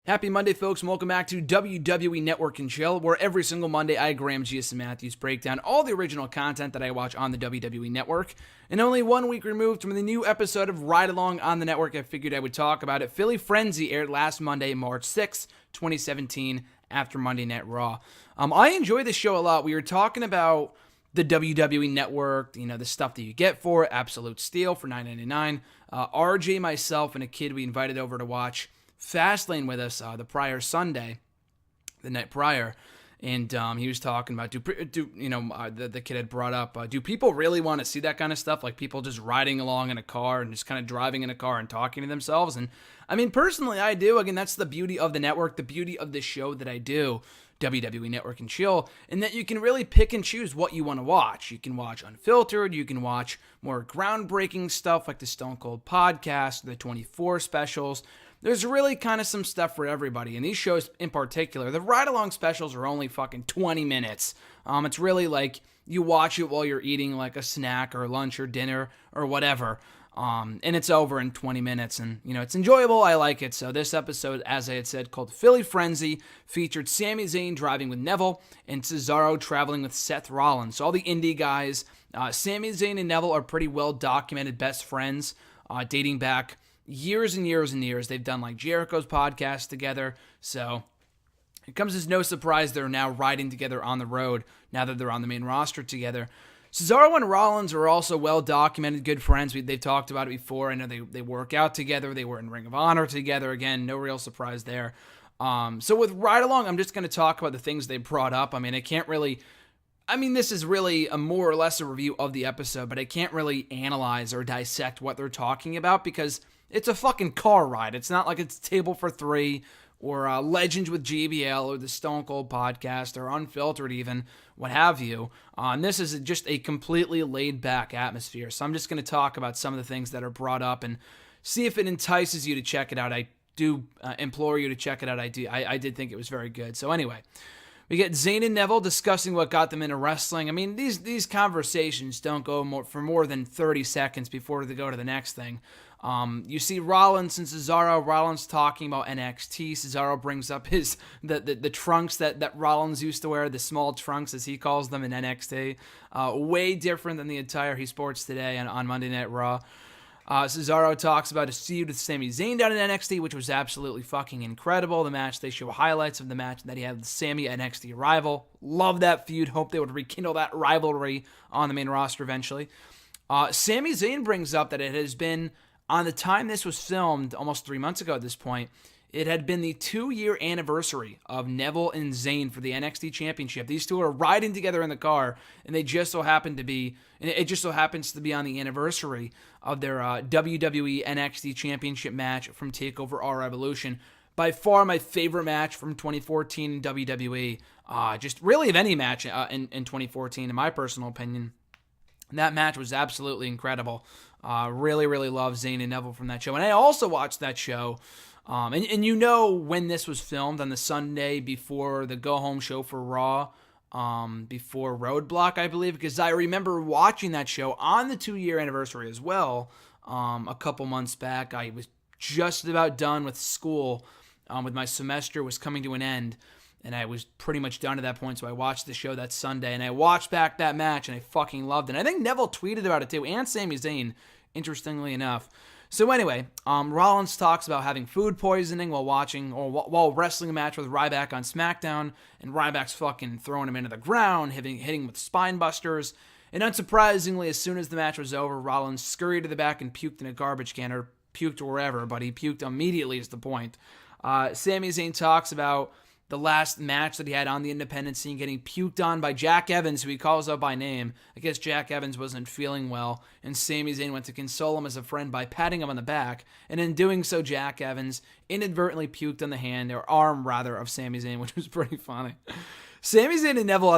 Happy Monday, folks, and welcome back to WWE Network and Chill, where every single Monday I, Graham G.S. Matthews, break down all the original content that I watch on the WWE Network. And only 1 week removed from the new episode of Ride Along on the network, I figured I would talk about it. Philly Phrenzy aired last Monday, March 6, 2017, after Monday Night Raw. I enjoy this show a lot. We were talking about the WWE Network, the stuff that you get for it, Absolute Steel for $9.99. RJ, myself, and a kid we invited over to watch Fastlane with us the prior Sunday, the night prior, and he was talking about the kid had brought up, do people really want to see that kind of stuff, like people just riding along in a car and just kind of driving in a car and talking to themselves? And I mean, personally, I do. Again, that's the beauty of the network, the beauty of the show that I do, WWE Network and Chill, and that you can really pick and choose what you want to watch. You can watch unfiltered, you can watch more groundbreaking stuff like the Stone Cold podcast, the 24 specials. There's really kind of some stuff for everybody. And these shows in particular, the ride-along specials are only fucking 20 minutes. It's really like you watch it while you're eating like a snack or lunch or dinner or whatever. And it's over in 20 minutes. And, it's enjoyable. I like it. So this episode, as I had said, called Philly Phrenzy, featured Sami Zayn driving with Neville and Cesaro traveling with Seth Rollins. So all the indie guys, Sami Zayn and Neville are pretty well-documented best friends, dating back years and years and years. They've done like Jericho's podcast together, so it comes as no surprise they're now riding together on the road now that they're on the main roster together. Cesaro and Rollins are also well-documented good friends. They've talked about it before. I know they work out together. They were in Ring of Honor together. Again, no real surprise there. So with Ride Along, I'm just going to talk about the things they brought up. This is really a more or less a review of the episode, but I can't really analyze or dissect what they're talking about because it's a fucking car ride. It's not like it's Table for Three or Legends with JBL or the Stone Cold podcast or Unfiltered even, what have you. And this is just a completely laid-back atmosphere. So I'm just going to talk about some of the things that are brought up and see if it entices you to check it out. I do implore you to check it out. I did think it was very good. So anyway, we get Zayn and Neville discussing what got them into wrestling. I mean, these conversations don't go for more than 30 seconds before they go to the next thing. You see Rollins and Cesaro. Rollins talking about NXT. Cesaro brings up the trunks that Rollins used to wear, the small trunks as he calls them in NXT. Way different than the attire he sports today on Monday Night Raw. Cesaro talks about his feud with Sami Zayn down in NXT, which was absolutely fucking incredible. The match, they show highlights of the match that he had with Sami NXT rival. Love that feud. Hope they would rekindle that rivalry on the main roster eventually. Sami Zayn brings up that it has been, on the time this was filmed, almost 3 months ago at this point, it had been the 2-year anniversary of Neville and Zayn for the NXT Championship. These two are riding together in the car, and it just so happens to be on the anniversary of their WWE NXT Championship match from TakeOver R Evolution. By far my favorite match from 2014 in WWE. Just really of any match in 2014, in my personal opinion. That match was absolutely incredible. Really, really love Zayn and Neville from that show. And I also watched that show. And when this was filmed on the Sunday before the go-home show for Raw, before Roadblock, I believe, because I remember watching that show on the 2-year anniversary as well, a couple months back. I was just about done with school, with my semester was coming to an end, and I was pretty much done at that point, so I watched the show that Sunday, and I watched back that match, and I fucking loved it. And I think Neville tweeted about it too, and Sami Zayn, interestingly enough. So anyway, Rollins talks about having food poisoning while wrestling a match with Ryback on SmackDown, and Ryback's fucking throwing him into the ground, hitting with spine busters. And unsurprisingly, as soon as the match was over, Rollins scurried to the back and puked in a garbage can, or puked wherever, but he puked immediately is the point. Sami Zayn talks about the last match that he had on the independent scene getting puked on by Jack Evans, who he calls out by name. I guess Jack Evans wasn't feeling well, and Sami Zayn went to console him as a friend by patting him on the back, and in doing so, Jack Evans inadvertently puked on the hand, or arm rather, of Sami Zayn, which was pretty funny. Sami Zayn and Neville,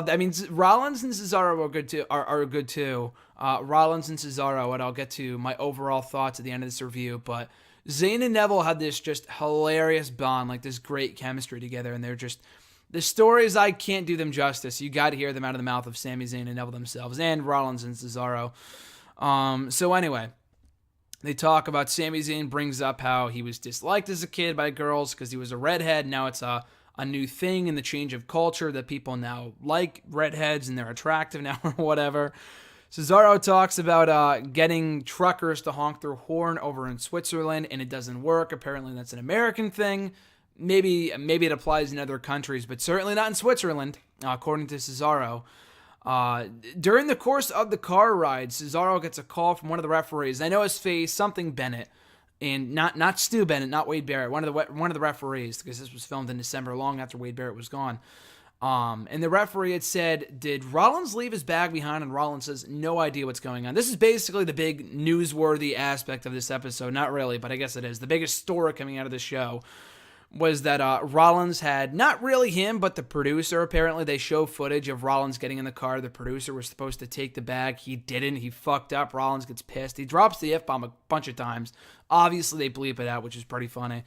Rollins and Cesaro are good too. Rollins and Cesaro, and I'll get to my overall thoughts at the end of this review, but Zayn and Neville had this just hilarious bond, like this great chemistry together, and they're just, the stories, I can't do them justice. You got to hear them out of the mouth of Sami Zayn and Neville themselves, and Rollins and Cesaro. So anyway, They talk about Sami Zayn brings up how he was disliked as a kid by girls because he was a redhead. Now it's a new thing in the change of culture that people now like redheads and they're attractive now or whatever. Cesaro talks about getting truckers to honk their horn over in Switzerland, and it doesn't work. Apparently that's an American thing. Maybe it applies in other countries, but certainly not in Switzerland, according to Cesaro. During the course of the car ride, Cesaro gets a call from one of the referees. I know his face, something Bennett, and not Stu Bennett, not Wade Barrett, one of the referees, because this was filmed in December, long after Wade Barrett was gone. And the referee had said, did Rollins leave his bag behind? And Rollins says, no idea what's going on. This is basically the big newsworthy aspect of this episode. Not really, but I guess it is. The biggest story coming out of the show was that Rollins had, not really him, but the producer, apparently they show footage of Rollins getting in the car. The producer was supposed to take the bag. He didn't. He fucked up. Rollins gets pissed. He drops the F-bomb a bunch of times. Obviously, they bleep it out, which is pretty funny.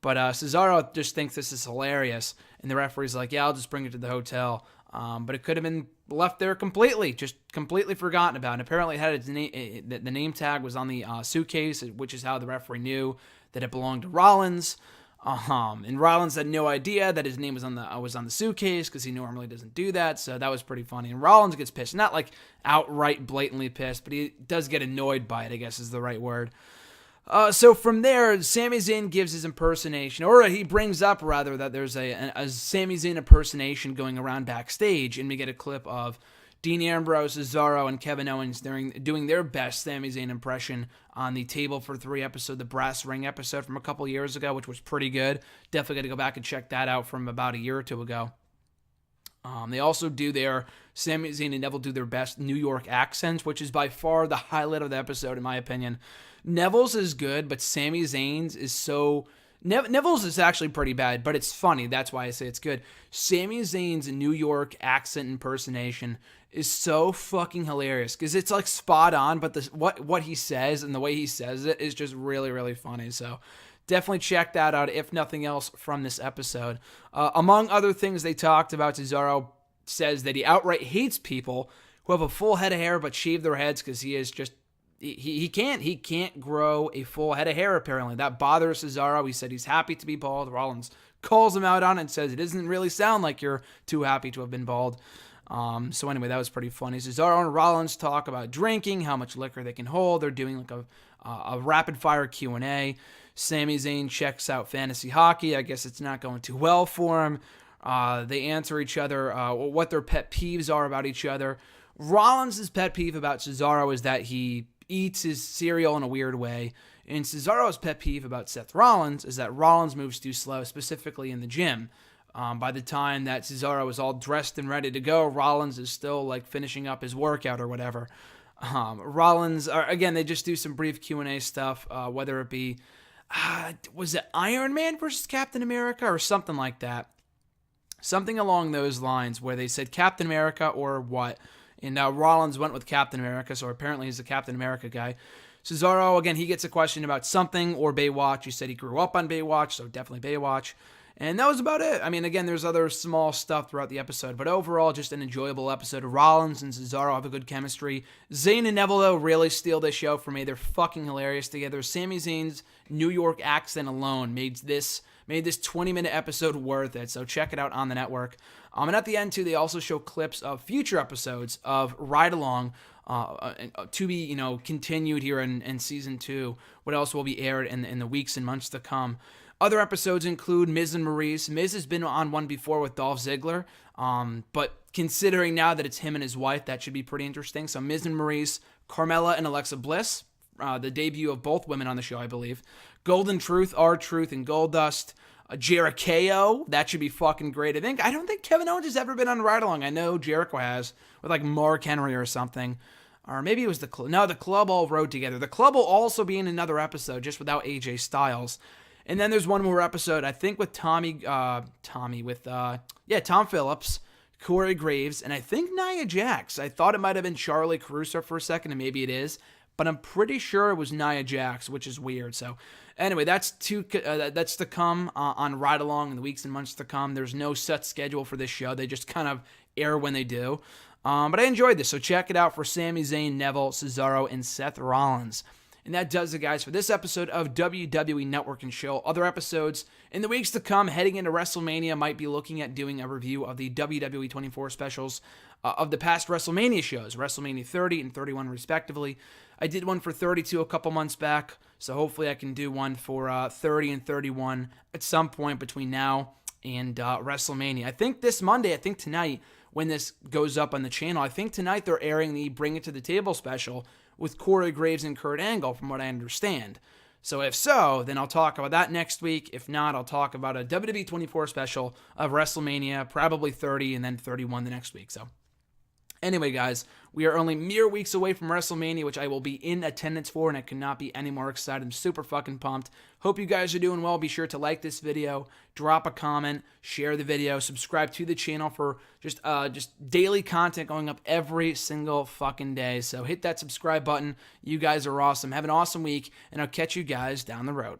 But Cesaro just thinks this is hilarious. And the referee's like, yeah, I'll just bring it to the hotel. But it could have been left there completely, just completely forgotten about. And apparently it had its the name tag was on the suitcase, which is how the referee knew that it belonged to Rollins. And Rollins had no idea that his name was on the suitcase because he normally doesn't do that. So that was pretty funny. And Rollins gets pissed, not like outright blatantly pissed, but he does get annoyed by it, I guess is the right word. So from there, Sami Zayn gives his impersonation, or he brings up rather that there's a Sami Zayn impersonation going around backstage, and we get a clip of Dean Ambrose, Cesaro, and Kevin Owens doing their best Sami Zayn impression on the Table for 3 episode, the Brass Ring episode from a couple years ago, which was pretty good. Definitely got to go back and check that out from about a year or two ago. They also do Sami Zayn and Neville do their best New York accents, which is by far the highlight of the episode, in my opinion. Neville's is good, but Sami Zayn's is so... Neville's is actually pretty bad, but it's funny. That's why I say it's good. Sami Zayn's New York accent impersonation is so fucking hilarious because it's like spot on, but what he says and the way he says it is just really, really funny. So definitely check that out, if nothing else, from this episode. Among other things they talked about, Cesaro says that he outright hates people who have a full head of hair but shave their heads because he is just... He can't grow a full head of hair, apparently. That bothers Cesaro. He said he's happy to be bald. Rollins calls him out on it and says it doesn't really sound like you're too happy to have been bald. So anyway, that was pretty funny. Cesaro and Rollins talk about drinking, how much liquor they can hold. They're doing like a rapid-fire Q&A. Sami Zayn checks out fantasy hockey. I guess it's not going too well for him. They answer each other what their pet peeves are about each other. Rollins' pet peeve about Cesaro is that he eats his cereal in a weird way. And Cesaro's pet peeve about Seth Rollins is that Rollins moves too slow, specifically in the gym. By the time that Cesaro is all dressed and ready to go, Rollins is still like finishing up his workout or whatever. Rollins, again, they just do some brief Q&A stuff, whether it be, was it Iron Man versus Captain America or something like that? Something along those lines where they said Captain America or what? And Rollins went with Captain America, so apparently he's the Captain America guy. Cesaro, again, he gets a question about something or Baywatch. He said he grew up on Baywatch, so definitely Baywatch. And that was about it. I mean, again, there's other small stuff throughout the episode, but overall, just an enjoyable episode. Rollins and Cesaro have a good chemistry. Zayn and Neville, though, really steal this show for me. They're fucking hilarious together. Sami Zayn's New York accent alone made this 20-minute episode worth it, so check it out on the network. And at the end, too, they also show clips of future episodes of Ride Along to be, continued here in Season 2, what else will be aired in the weeks and months to come. Other episodes include Miz and Maurice. Miz has been on one before with Dolph Ziggler, but considering now that it's him and his wife, that should be pretty interesting. So Miz and Maurice, Carmella and Alexa Bliss, the debut of both women on the show, I believe. Golden Truth, R-Truth, and Goldust. Jericho, that should be fucking great. I don't think Kevin Owens has ever been on Ride Along. I know Jericho has, with like Mark Henry or something. Or maybe it was the Club. No, the Club all rode together. The Club will also be in another episode, just without AJ Styles. And then there's one more episode, I think with Tom Phillips, Corey Graves, and I think Nia Jax. I thought it might have been Charlie Caruso for a second, and maybe it is. But I'm pretty sure it was Nia Jax, which is weird. So anyway, that's to come on Ride Along in the weeks and months to come. There's no set schedule for this show. They just kind of air when they do. But I enjoyed this, so check it out for Sami Zayn, Neville, Cesaro, and Seth Rollins. And that does it, guys, for this episode of WWE Network and Chill. Other episodes in the weeks to come, heading into WrestleMania, might be looking at doing a review of the WWE 24 specials of the past WrestleMania shows, WrestleMania 30 and 31 respectively. I did one for 32 a couple months back, so hopefully I can do one for 30 and 31 at some point between now and WrestleMania. I think this Monday, tonight, when this goes up on the channel, I think tonight they're airing the Bring It to the Table special with Corey Graves and Kurt Angle, from what I understand. So if so, then I'll talk about that next week. If not, I'll talk about a WWE 24 special of WrestleMania, probably 30 and then 31 the next week. So anyway, guys, we are only mere weeks away from WrestleMania, which I will be in attendance for, and I could not be any more excited. I'm super fucking pumped. Hope you guys are doing well. Be sure to like this video, drop a comment, share the video, subscribe to the channel for just daily content going up every single fucking day. So hit that subscribe button. You guys are awesome. Have an awesome week, and I'll catch you guys down the road.